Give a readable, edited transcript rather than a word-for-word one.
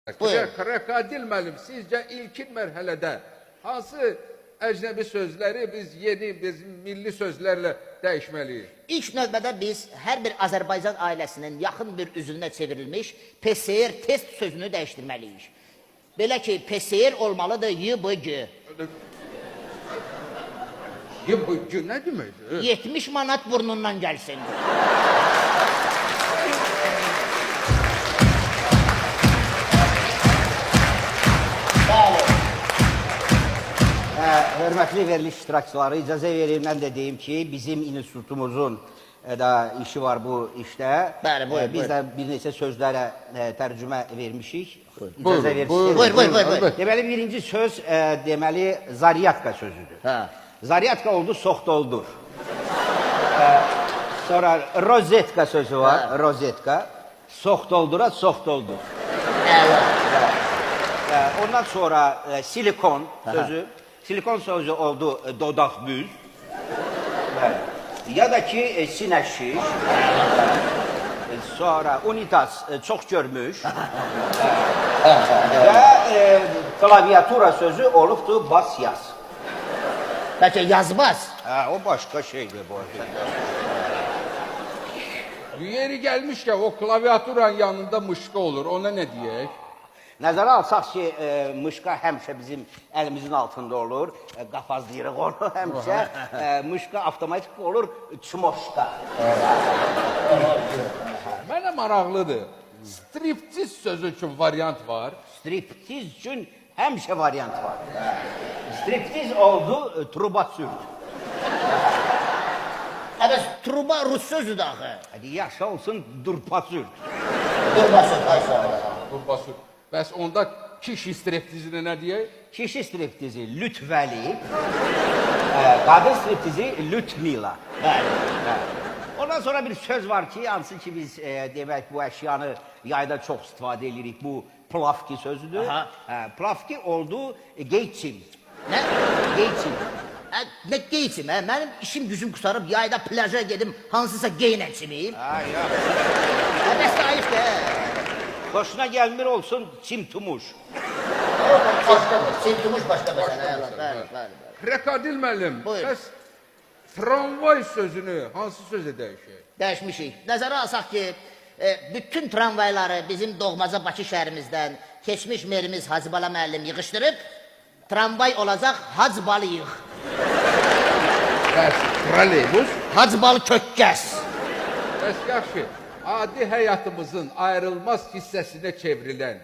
Buyurun. Rekadil müəllim, sizcə ilkin mərhələdə hansı əcnəbi sözləri biz bizim milli sözlərlə dəyişməliyik? İlk növbədə biz hər bir Azərbaycan ailəsinin yaxın bir üzvünə çevrilmiş PCR test sözünü dəyişdirməliyik. Belə ki, PCR olmalıdır YBG. YBG nə deməkdir? 70 manat burnundan gəlsin. Hörmətli veriliş iştirakçıları, icazə verin, mən də deyim ki, bizim institutumuzun da işi var bu işdə. Bəli, buyur, Biz də bir neçə sözlərə tərcümə vermişik. Buyur. Deməli, birinci söz, deməli, zaryatka sözüdür. Zaryatka oldu, sox doldur. Sonra rozetka sözü var, rozetka. Sox doldura, sox doldur. Ondan sonra silikon sözü. Silikon sözü oldu dodaq büz. Ya da ki sinə şiş. Sonra unitaz çox görmüş. Və klaviatura sözü olubdur bas yaz. Bəlkə yazmaz. O başqa şeydir bu. Yeri gəlmişkən o klaviaturanın yanında mışqa olur, ona nə deyək? Nəzərə alsaq ki, mışqa həmişə bizim əlimizin altında olur, qafazlayırıq onu həmişə, mışqa avtomatik olur, çmoşqa. Mənə maraqlıdır, striptiz sözü üçün variant var. Striptiz üçün həmişə variant var. Striptiz oldu, truba sürt. Əbəs, truba rus sözü də axı. Hadi yaxşı olsun, durpa sürt. Turbası. Bəs onda kişi striptizinə nə deyək? Kişi striptizi Lütfəli, qadın striptizi Lütmila. Ondan sonra bir söz var ki, hansı ki biz demək bu əşyanı yayda çox istifadə edirik. Bu plavki sözüdür. Plavki oldu geyçim. Nə? Geyçim. Nə geyçim, mənim işim gücüm qusarıb yayda plaja gedim, hansısa geynə çimiyim. Əbəs də ayıqdır. Hoşuna gəlmir olsun çimtumuş. Çimtumuş başqa məsələ. Rekadil müəllim, Buyur. bəs tramvay sözünü hansı sözə dəyişək? Dəyişmişik. Nəzərə alsaq ki, bütün tramvayları bizim doğmaca Bakı şəhərimizdən keçmiş merimiz Hacıbala müəllim yığışdırıb, tramvay olacaq Hacbalıyıq. Bəs trolleybus? Hacbal kökkəs. Bəs yaxşı, adi həyatımızın ayrılmaz hissəsinə çevrilən